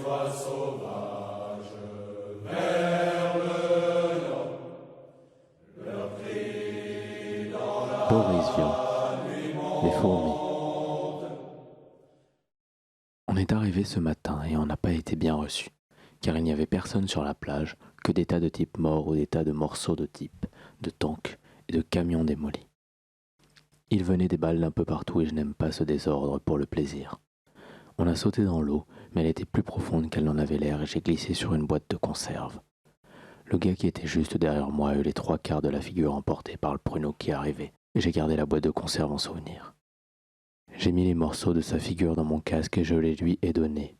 oies sauvages vers le nord, leur cri dans la Boris Vian, nuit les fourmis. monte. On est arrivé ce matin et on n'a pas été bien reçu, car il n'y avait personne sur la plage, que des tas de types morts ou des tas de morceaux de types, de tanks et de camions démolis. Il venait des balles d'un peu partout et je n'aime pas ce désordre pour le plaisir. On a sauté dans l'eau, mais elle était plus profonde qu'elle n'en avait l'air et j'ai glissé sur une boîte de conserve. Le gars qui était juste derrière moi a eu les 3/4 de la figure emportée par le pruneau qui arrivait, et j'ai gardé la boîte de conserve en souvenir. J'ai mis les morceaux de sa figure dans mon casque et je les lui ai donnés.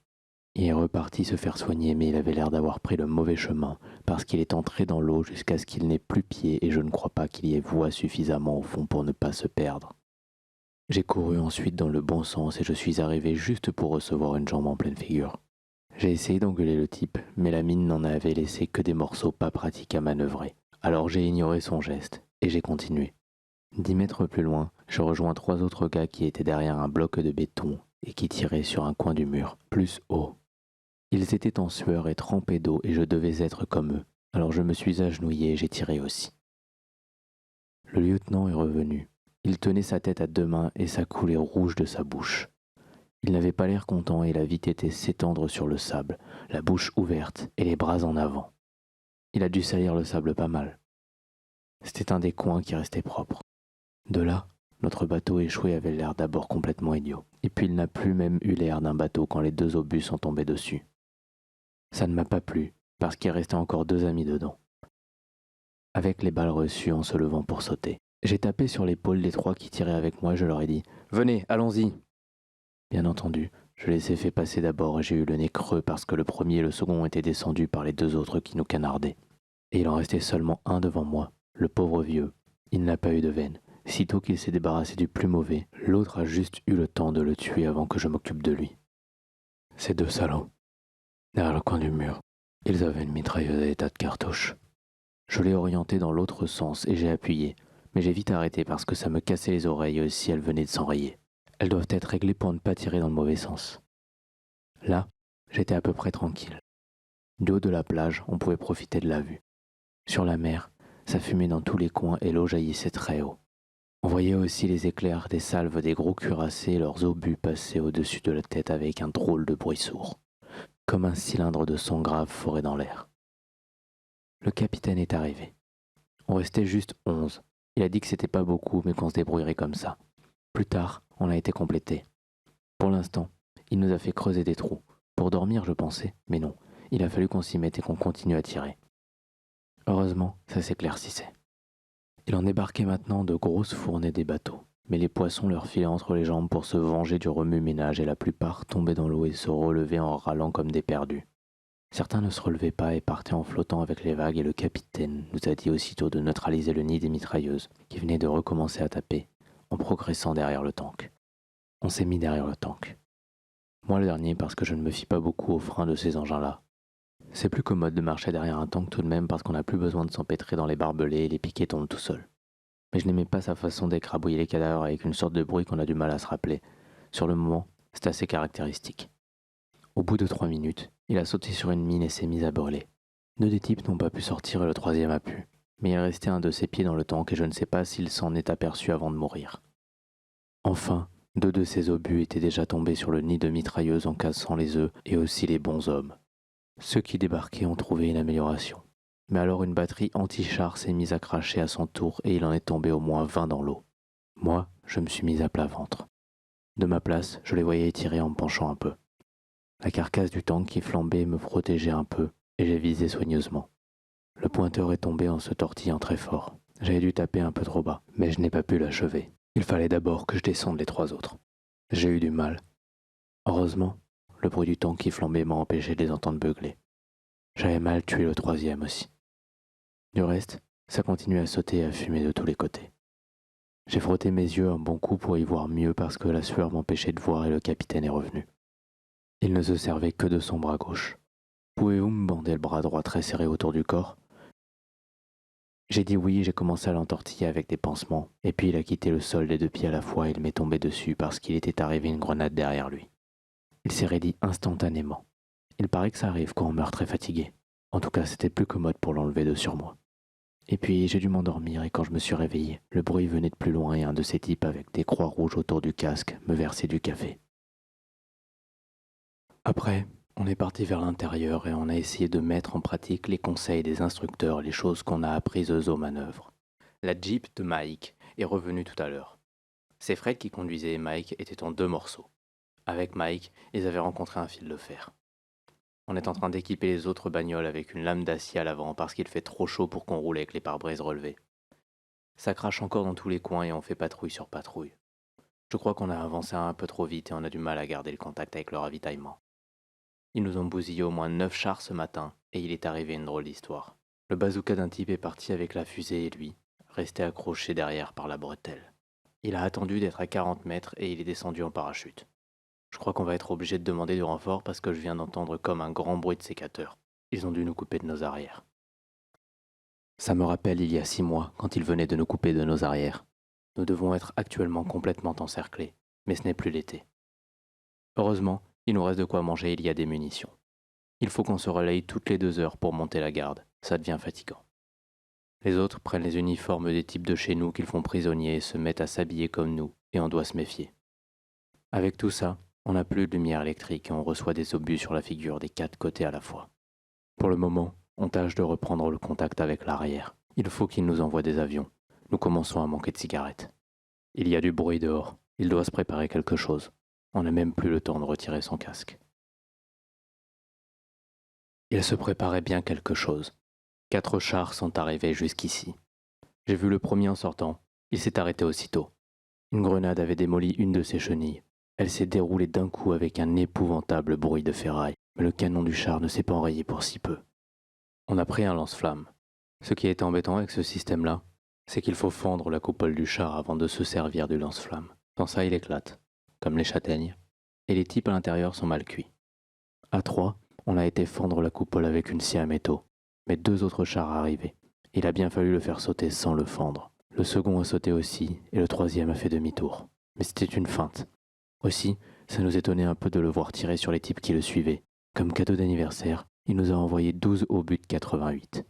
Il est reparti se faire soigner, mais il avait l'air d'avoir pris le mauvais chemin, parce qu'il est entré dans l'eau jusqu'à ce qu'il n'ait plus pied et je ne crois pas qu'il y ait voie suffisamment au fond pour ne pas se perdre. J'ai couru ensuite dans le bon sens et je suis arrivé juste pour recevoir une jambe en pleine figure. J'ai essayé d'engueuler le type, mais la mine n'en avait laissé que des morceaux pas pratiques à manœuvrer. Alors j'ai ignoré son geste, et j'ai continué. 10 mètres plus loin, je rejoins 3 autres gars qui étaient derrière un bloc de béton et qui tiraient sur un coin du mur, plus haut. Ils étaient en sueur et trempés d'eau et je devais être comme eux, alors je me suis agenouillé et j'ai tiré aussi. Le lieutenant est revenu. Il tenait sa tête à 2 mains et ça coulait rouge de sa bouche. Il n'avait pas l'air content et il a vite été s'étendre sur le sable, la bouche ouverte et les bras en avant. Il a dû salir le sable pas mal. C'était un des coins qui restait propre. De là, notre bateau échoué avait l'air d'abord complètement idiot, et puis il n'a plus même eu l'air d'un bateau quand les 2 obus sont tombés dessus. Ça ne m'a pas plu, parce qu'il restait encore 2 amis dedans. Avec les balles reçues en se levant pour sauter, j'ai tapé sur l'épaule des 3 qui tiraient avec moi et je leur ai dit « Venez, allons-y !» Bien entendu, je les ai fait passer d'abord et j'ai eu le nez creux parce que le premier et le second étaient descendus par les 2 autres qui nous canardaient. Et il en restait seulement un devant moi, le pauvre vieux. Il n'a pas eu de veine. Sitôt qu'il s'est débarrassé du plus mauvais, l'autre a juste eu le temps de le tuer avant que je m'occupe de lui. Ces 2 salauds, derrière le coin du mur, ils avaient une mitrailleuse et des tas de cartouches. Je l'ai orienté dans l'autre sens et j'ai appuyé, mais j'ai vite arrêté parce que ça me cassait les oreilles si elles venaient de s'enrayer. Elles doivent être réglées pour ne pas tirer dans le mauvais sens. Là, j'étais à peu près tranquille. Du haut de la plage, on pouvait profiter de la vue. Sur la mer, ça fumait dans tous les coins et l'eau jaillissait très haut. On voyait aussi les éclairs des salves des gros cuirassés et leurs obus passer au-dessus de la tête avec un drôle de bruit sourd, comme un cylindre de sang grave foré dans l'air. Le capitaine est arrivé. On restait juste 11. Il a dit que c'était pas beaucoup, mais qu'on se débrouillerait comme ça. Plus tard, on a été complété. Pour l'instant, il nous a fait creuser des trous. Pour dormir, je pensais, mais non. Il a fallu qu'on s'y mette et qu'on continue à tirer. Heureusement, ça s'éclaircissait. Il en débarquait maintenant de grosses fournées des bateaux, mais les poissons leur filaient entre les jambes pour se venger du remue-ménage et la plupart tombaient dans l'eau et se relevaient en râlant comme des perdus. Certains ne se relevaient pas et partaient en flottant avec les vagues et le capitaine nous a dit aussitôt de neutraliser le nid des mitrailleuses qui venaient de recommencer à taper en progressant derrière le tank. On s'est mis derrière le tank. Moi le dernier parce que je ne me fie pas beaucoup aux freins de ces engins-là. C'est plus commode de marcher derrière un tank tout de même parce qu'on n'a plus besoin de s'empêtrer dans les barbelés et les piquets tombent tout seuls. Mais je n'aimais pas sa façon d'écrabouiller les cadavres avec une sorte de bruit qu'on a du mal à se rappeler. Sur le moment, c'est assez caractéristique. Au bout de 3 minutes, il a sauté sur une mine et s'est mis à brûler. 2 des types n'ont pas pu sortir et le 3e a pu. Mais il restait un de ses pieds dans le tank et je ne sais pas s'il s'en est aperçu avant de mourir. Enfin, 2 de ses obus étaient déjà tombés sur le nid de mitrailleuse en cassant les œufs et aussi les bons hommes. Ceux qui débarquaient ont trouvé une amélioration. Mais alors une batterie anti-char s'est mise à cracher à son tour et il en est tombé au moins 20 dans l'eau. Moi, je me suis mis à plat ventre. De ma place, je les voyais tirer en me penchant un peu. La carcasse du tank qui flambait me protégeait un peu et j'ai visé soigneusement. Le pointeur est tombé en se tortillant très fort. J'avais dû taper un peu trop bas, mais je n'ai pas pu l'achever. Il fallait d'abord que je descende les 3 autres. J'ai eu du mal. Heureusement, le bruit du tank qui flambait m'a empêché de les entendre beugler. J'avais mal tué le 3e aussi. Du reste, ça continuait à sauter et à fumer de tous les côtés. J'ai frotté mes yeux un bon coup pour y voir mieux parce que la sueur m'empêchait de voir et le capitaine est revenu. Il ne se servait que de son bras gauche. Pouvez-vous me bander le bras droit très serré autour du corps ? J'ai dit oui et j'ai commencé à l'entortiller avec des pansements, et puis il a quitté le sol des 2 pieds à la fois et il m'est tombé dessus parce qu'il était arrivé une grenade derrière lui. Il s'est raidi instantanément, Il paraît que ça arrive quand on meurt très fatigué. En tout cas, c'était plus commode pour l'enlever de sur moi. Et puis j'ai dû m'endormir et quand je me suis réveillé, le bruit venait de plus loin et un de ces types avec des croix rouges autour du casque me versait du café. Après, on est parti vers l'intérieur et on a essayé de mettre en pratique les conseils des instructeurs, les choses qu'on a apprises aux manœuvres. La Jeep de Mike est revenue tout à l'heure. C'est Fred qui conduisait et Mike était en 2 morceaux. Avec Mike, ils avaient rencontré un fil de fer. On est en train d'équiper les autres bagnoles avec une lame d'acier à l'avant parce qu'il fait trop chaud pour qu'on roule avec les pare-brises relevés. Ça crache encore dans tous les coins et on fait patrouille sur patrouille. Je crois qu'on a avancé un peu trop vite et on a du mal à garder le contact avec le ravitaillement. Ils nous ont bousillé au moins 9 chars ce matin et il est arrivé une drôle d'histoire. Le bazooka d'un type est parti avec la fusée et lui, resté accroché derrière par la bretelle. Il a attendu d'être à 40 mètres et il est descendu en parachute. Je crois qu'on va être obligé de demander du renfort parce que je viens d'entendre comme un grand bruit de sécateur. Ils ont dû nous couper de nos arrières. Ça me rappelle il y a 6 mois quand ils venaient de nous couper de nos arrières. Nous devons être actuellement complètement encerclés, mais ce n'est plus l'été. Heureusement, il nous reste de quoi manger et il y a des munitions. Il faut qu'on se relaye toutes les 2 heures pour monter la garde, ça devient fatigant. Les autres prennent les uniformes des types de chez nous qu'ils font prisonniers et se mettent à s'habiller comme nous, et on doit se méfier. Avec tout ça, on n'a plus de lumière électrique et on reçoit des obus sur la figure des 4 côtés à la fois. Pour le moment, on tâche de reprendre le contact avec l'arrière. Il faut qu'ils nous envoient des avions. Nous commençons à manquer de cigarettes. Il y a du bruit dehors. Il doit se préparer quelque chose. On n'a même plus le temps de retirer son casque. Il se préparait bien quelque chose. 4 chars sont arrivés jusqu'ici. J'ai vu le premier en sortant. Il s'est arrêté aussitôt. Une grenade avait démoli une de ses chenilles. Elle s'est déroulée d'un coup avec un épouvantable bruit de ferraille, mais le canon du char ne s'est pas enrayé pour si peu. On a pris un lance-flamme. Ce qui est embêtant avec ce système-là, c'est qu'il faut fendre la coupole du char avant de se servir du lance-flamme. Sans ça, il éclate, comme les châtaignes, et les types à l'intérieur sont mal cuits. À 3, on a été fendre la coupole avec une scie à métaux, mais 2 autres chars arrivaient. Il a bien fallu le faire sauter sans le fendre. Le second a sauté aussi, et le 3e a fait demi-tour. Mais c'était une feinte. Aussi, ça nous étonnait un peu de le voir tirer sur les types qui le suivaient. Comme cadeau d'anniversaire, il nous a envoyé 12 obus de 88.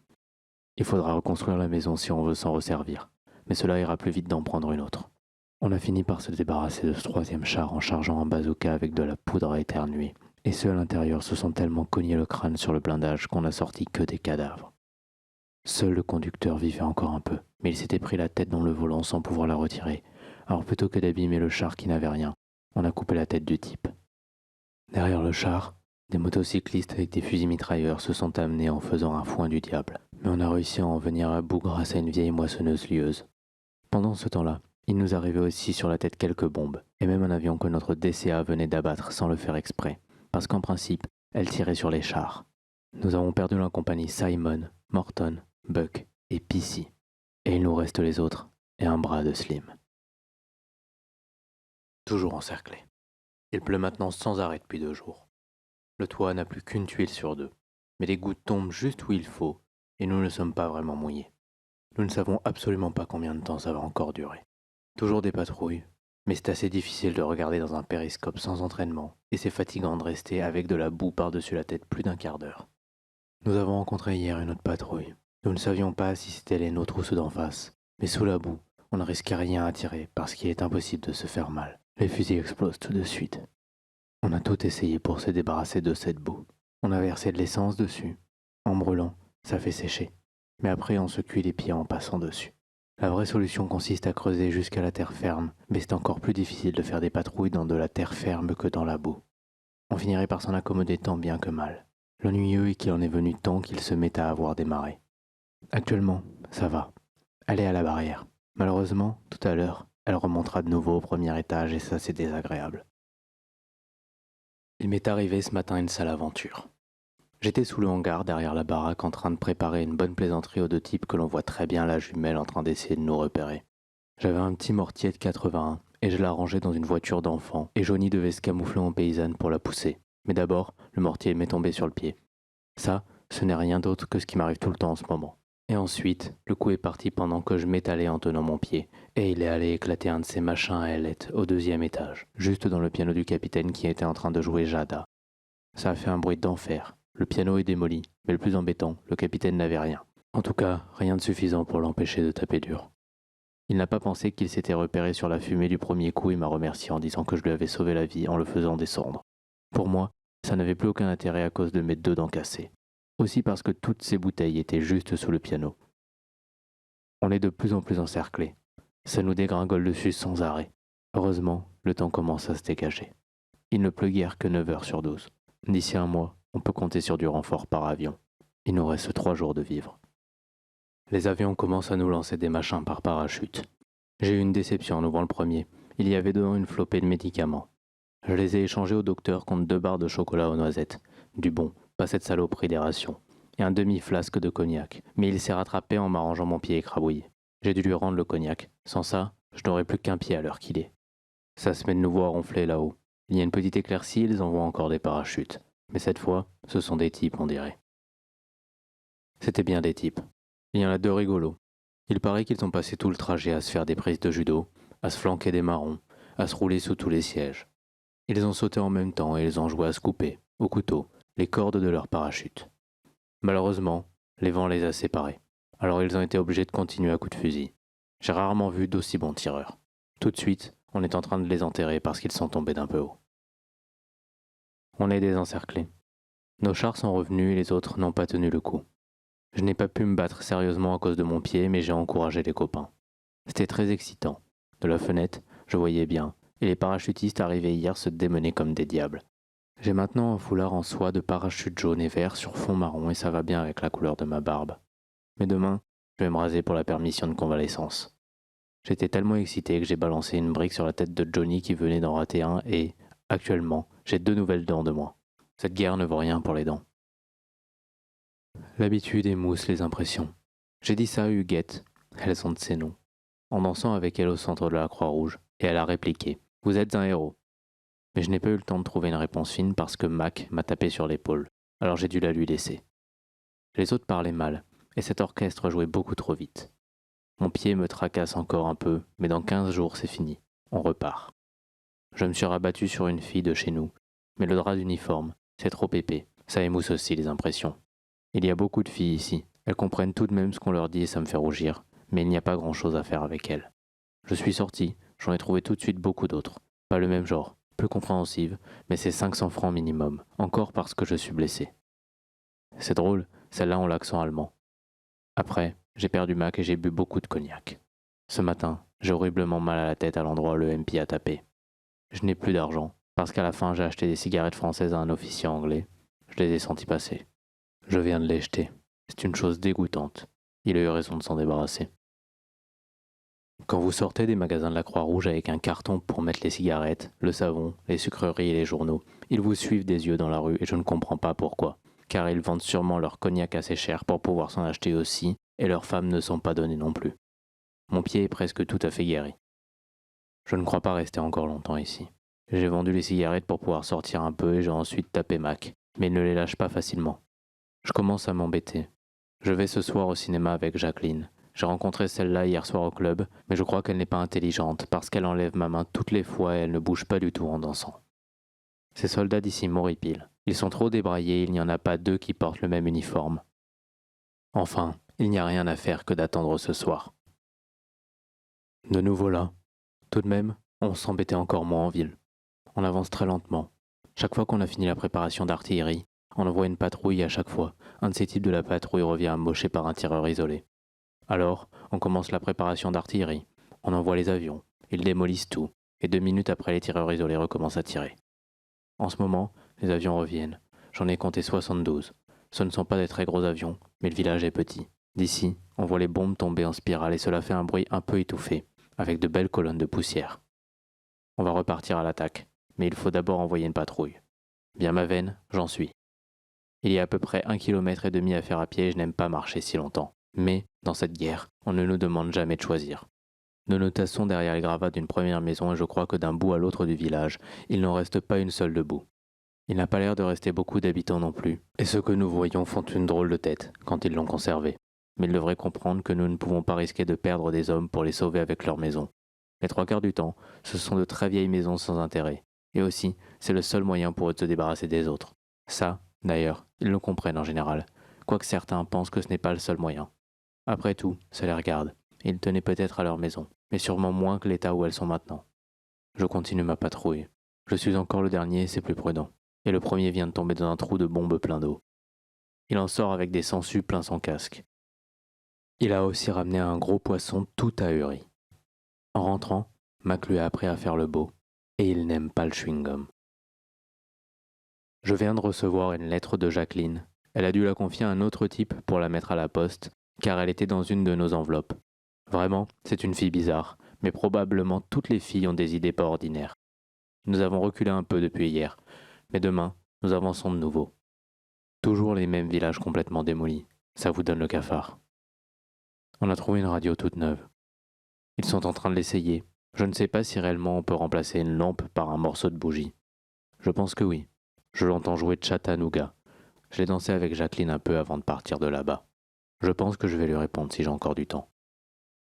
Il faudra reconstruire la maison si on veut s'en resservir, mais cela ira plus vite d'en prendre une autre. On a fini par se débarrasser de ce 3e char en chargeant un bazooka avec de la poudre à éternuer, et ceux à l'intérieur se sont tellement cognés le crâne sur le blindage qu'on n'a sorti que des cadavres. Seul le conducteur vivait encore un peu, mais il s'était pris la tête dans le volant sans pouvoir la retirer, alors plutôt que d'abîmer le char qui n'avait rien, on a coupé la tête du type. Derrière le char, des motocyclistes avec des fusils mitrailleurs se sont amenés en faisant un foin du diable, mais on a réussi à en venir à bout grâce à une vieille moissonneuse lieuse. Pendant ce temps-là, il nous arrivait aussi sur la tête quelques bombes, et même un avion que notre DCA venait d'abattre sans le faire exprès, parce qu'en principe, elle tirait sur les chars. Nous avons perdu la compagnie Simon, Morton, Buck et PC, et il nous reste les autres, et un bras de Slim. Toujours encerclé. Il pleut maintenant sans arrêt depuis 2 jours. Le toit n'a plus qu'une tuile sur 2, mais les gouttes tombent juste où il faut, et nous ne sommes pas vraiment mouillés. Nous ne savons absolument pas combien de temps ça va encore durer. Toujours des patrouilles, mais c'est assez difficile de regarder dans un périscope sans entraînement, et c'est fatigant de rester avec de la boue par-dessus la tête plus d'1 quart d'heure. Nous avons rencontré hier une autre patrouille. Nous ne savions pas si c'était les nôtres ou ceux d'en face, mais sous la boue, on ne risquait rien à tirer parce qu'il est impossible de se faire mal. Les fusils explosent tout de suite. On a tout essayé pour se débarrasser de cette boue. On a versé de l'essence dessus. En brûlant, ça fait sécher. Mais après, on se cuit les pieds en passant dessus. La vraie solution consiste à creuser jusqu'à la terre ferme, mais c'est encore plus difficile de faire des patrouilles dans de la terre ferme que dans la boue. On finirait par s'en accommoder tant bien que mal. L'ennuyeux est qu'il en est venu tant qu'il se met à avoir des marées. Actuellement, ça va. Elle est à la barrière. Malheureusement, tout à l'heure, elle remontera de nouveau au 1er étage et ça c'est désagréable. Il m'est arrivé ce matin une sale aventure. J'étais sous le hangar derrière la baraque en train de préparer une bonne plaisanterie aux 2 types que l'on voit très bien à la jumelle en train d'essayer de nous repérer. J'avais un petit mortier de 81 et je la rangeais dans une voiture d'enfant et Johnny devait se camoufler en paysanne pour la pousser. Mais d'abord, le mortier m'est tombé sur le pied. Ça, ce n'est rien d'autre que ce qui m'arrive tout le temps en ce moment. Et ensuite, le coup est parti pendant que je m'étalais en tenant mon pied, et il est allé éclater un de ces machins à ailettes au 2e étage, juste dans le piano du capitaine qui était en train de jouer Jada. Ça a fait un bruit d'enfer. Le piano est démoli, mais le plus embêtant, le capitaine n'avait rien. En tout cas, rien de suffisant pour l'empêcher de taper dur. Il n'a pas pensé qu'il s'était repéré sur la fumée du premier coup et m'a remercié en disant que je lui avais sauvé la vie en le faisant descendre. Pour moi, ça n'avait plus aucun intérêt à cause de mes 2 dents cassées. Aussi parce que toutes ces bouteilles étaient juste sous le piano. On est de plus en plus encerclés. Ça nous dégringole dessus sans arrêt. Heureusement, le temps commence à se dégager. Il ne pleut guère que 9 heures sur 12. D'ici un mois, on peut compter sur du renfort par avion. Il nous reste 3 jours de vivre. Les avions commencent à nous lancer des machins par parachute. J'ai eu une déception en ouvrant le premier. Il y avait dedans une flopée de médicaments. Je les ai échangés au docteur contre 2 barres de chocolat aux noisettes. Du bon, pas cette saloperie des rations. Et un demi-flasque de cognac. Mais il s'est rattrapé en m'arrangeant mon pied écrabouillé. J'ai dû lui rendre le cognac. Sans ça, je n'aurais plus qu'un pied à l'heure qu'il est. Ça se met de nouveau à ronfler là-haut. Il y a une petite éclaircie, ils envoient encore des parachutes. Mais cette fois, ce sont des types, on dirait. C'était bien des types. Il y en a 2 rigolos. Il paraît qu'ils ont passé tout le trajet à se faire des prises de judo, à se flanquer des marrons, à se rouler sous tous les sièges. Ils ont sauté en même temps et ils ont joué à se couper, au couteau, les cordes de leur parachute. Malheureusement, les vents les a séparés. Alors ils ont été obligés de continuer à coups de fusil. J'ai rarement vu d'aussi bons tireurs. Tout de suite, on est en train de les enterrer parce qu'ils sont tombés d'un peu haut. On est désencerclés. Nos chars sont revenus et les autres n'ont pas tenu le coup. Je n'ai pas pu me battre sérieusement à cause de mon pied, mais j'ai encouragé les copains. C'était très excitant. De la fenêtre, je voyais bien, et les parachutistes arrivés hier se démenaient comme des diables. J'ai maintenant un foulard en soie de parachute jaune et vert sur fond marron et ça va bien avec la couleur de ma barbe. Mais demain, je vais me raser pour la permission de convalescence. J'étais tellement excité que j'ai balancé une brique sur la tête de Johnny qui venait d'en rater un et, actuellement, j'ai 2 nouvelles dents de moins. Cette guerre ne vaut rien pour les dents. L'habitude émousse les impressions. J'ai dit ça à Huguette, elles sont de ses noms, en dansant avec elle au centre de la Croix-Rouge, et elle a répliqué « Vous êtes un héros ». Mais je n'ai pas eu le temps de trouver une réponse fine parce que Mac m'a tapé sur l'épaule, alors j'ai dû la lui laisser. Les autres parlaient mal, et cet orchestre jouait beaucoup trop vite. Mon pied me tracasse encore un peu, mais dans 15 jours c'est fini, on repart. Je me suis rabattu sur une fille de chez nous, mais le drap d'uniforme, c'est trop épais, ça émousse aussi les impressions. Il y a beaucoup de filles ici, elles comprennent tout de même ce qu'on leur dit et ça me fait rougir, mais il n'y a pas grand-chose à faire avec elles. Je suis sorti, j'en ai trouvé tout de suite beaucoup d'autres, pas le même genre, plus compréhensives, mais c'est 500 francs minimum, encore parce que je suis blessé. C'est drôle, celles-là ont l'accent allemand. Après, j'ai perdu Mac et j'ai bu beaucoup de cognac. Ce matin, j'ai horriblement mal à la tête à l'endroit où le MP a tapé. Je n'ai plus d'argent, parce qu'à la fin j'ai acheté des cigarettes françaises à un officier anglais. Je les ai sentis passer. Je viens de les jeter. C'est une chose dégoûtante. Il a eu raison de s'en débarrasser. Quand vous sortez des magasins de la Croix-Rouge avec un carton pour mettre les cigarettes, le savon, les sucreries et les journaux, ils vous suivent des yeux dans la rue et je ne comprends pas pourquoi. Car ils vendent sûrement leur cognac assez cher pour pouvoir s'en acheter aussi, et leurs femmes ne sont pas données non plus. Mon pied est presque tout à fait guéri. Je ne crois pas rester encore longtemps ici. J'ai vendu les cigarettes pour pouvoir sortir un peu et j'ai ensuite tapé Mac, mais il ne les lâche pas facilement. Je commence à m'embêter. Je vais ce soir au cinéma avec Jacqueline. J'ai rencontré celle-là hier soir au club, mais je crois qu'elle n'est pas intelligente parce qu'elle enlève ma main toutes les fois et elle ne bouge pas du tout en dansant. Ces soldats d'ici m'horripilent. Ils sont trop débraillés, il n'y en a pas 2 qui portent le même uniforme. Enfin, il n'y a rien à faire que d'attendre ce soir. De nouveau là. Tout de même, on s'embêtait encore moins en ville. On avance très lentement. Chaque fois qu'on a fini la préparation d'artillerie, on envoie une patrouille à chaque fois. Un de ces types de la patrouille revient amoché par un tireur isolé. Alors, on commence la préparation d'artillerie. On envoie les avions. Ils démolissent tout. Et 2 minutes après, les tireurs isolés recommencent à tirer. En ce moment, les avions reviennent. J'en ai compté 72. Ce ne sont pas des très gros avions, mais le village est petit. D'ici, on voit les bombes tomber en spirale et cela fait un bruit un peu étouffé, avec de belles colonnes de poussière. On va repartir à l'attaque, mais il faut d'abord envoyer une patrouille. Bien ma veine, j'en suis. Il y a à peu près 1,5 km à faire à pied et je n'aime pas marcher si longtemps. Mais, dans cette guerre, on ne nous demande jamais de choisir. Nous nous tassons derrière les gravats d'une première maison et je crois que d'un bout à l'autre du village, il n'en reste pas une seule debout. Il n'a pas l'air de rester beaucoup d'habitants non plus, et ceux que nous voyons font une drôle de tête quand ils l'ont conservé. Mais ils devraient comprendre que nous ne pouvons pas risquer de perdre des hommes pour les sauver avec leur maison. Les 3/4 du temps, ce sont de très vieilles maisons sans intérêt. Et aussi, c'est le seul moyen pour eux de se débarrasser des autres. Ça, d'ailleurs, ils le comprennent en général, quoique certains pensent que ce n'est pas le seul moyen. Après tout, ça les regarde, et ils tenaient peut-être à leur maison, mais sûrement moins que l'état où elles sont maintenant. Je continue ma patrouille. Je suis encore le dernier, c'est plus prudent. Et le premier vient de tomber dans un trou de bombe plein d'eau. Il en sort avec des sangsues plein son casque. Il a aussi ramené un gros poisson tout ahuri. En rentrant, Mac lui a appris à faire le beau, et il n'aime pas le chewing-gum. Je viens de recevoir une lettre de Jacqueline. Elle a dû la confier à un autre type pour la mettre à la poste, car elle était dans une de nos enveloppes. Vraiment, c'est une fille bizarre, mais probablement toutes les filles ont des idées pas ordinaires. Nous avons reculé un peu depuis hier, mais demain, nous avançons de nouveau. Toujours les mêmes villages complètement démolis. Ça vous donne le cafard. On a trouvé une radio toute neuve. Ils sont en train de l'essayer. Je ne sais pas si réellement on peut remplacer une lampe par un morceau de bougie. Je pense que oui. Je l'entends jouer Chattanooga. Je l'ai dansé avec Jacqueline un peu avant de partir de là-bas. Je pense que je vais lui répondre si j'ai encore du temps.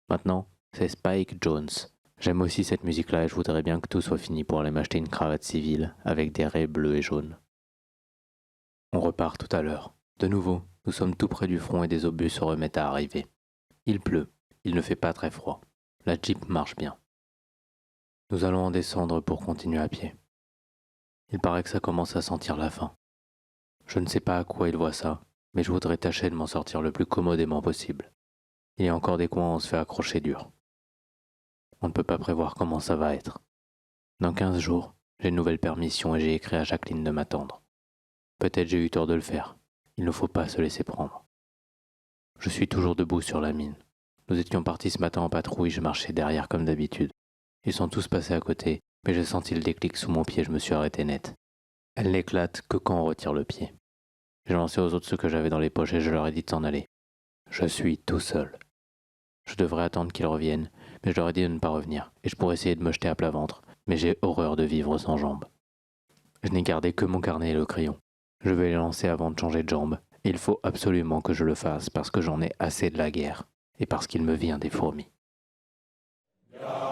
Maintenant, c'est Spike Jones. J'aime aussi cette musique-là et je voudrais bien que tout soit fini pour aller m'acheter une cravate civile avec des raies bleues et jaunes. On repart tout à l'heure. De nouveau, nous sommes tout près du front et des obus se remettent à arriver. Il pleut, il ne fait pas très froid. La Jeep marche bien. Nous allons en descendre pour continuer à pied. Il paraît que ça commence à sentir la faim. Je ne sais pas à quoi il voit ça, mais je voudrais tâcher de m'en sortir le plus commodément possible. Il y a encore des coins où on se fait accrocher dur. On ne peut pas prévoir comment ça va être. Dans 15 jours, j'ai une nouvelle permission et j'ai écrit à Jacqueline de m'attendre. Peut-être j'ai eu tort de le faire. Il ne faut pas se laisser prendre. Je suis toujours debout sur la mine. Nous étions partis ce matin en patrouille, je marchais derrière comme d'habitude. Ils sont tous passés à côté, mais j'ai senti le déclic sous mon pied, je me suis arrêté net. Elle n'éclate que quand on retire le pied. J'ai lancé aux autres ce que j'avais dans les poches et je leur ai dit de s'en aller. Je suis tout seul. Je devrais attendre qu'ils reviennent, mais je leur ai dit de ne pas revenir, et je pourrais essayer de me jeter à plat ventre, mais j'ai horreur de vivre sans jambes. Je n'ai gardé que mon carnet et le crayon. Je vais les lancer avant de changer de jambes. Il faut absolument que je le fasse parce que j'en ai assez de la guerre et parce qu'il me vient des fourmis. Garde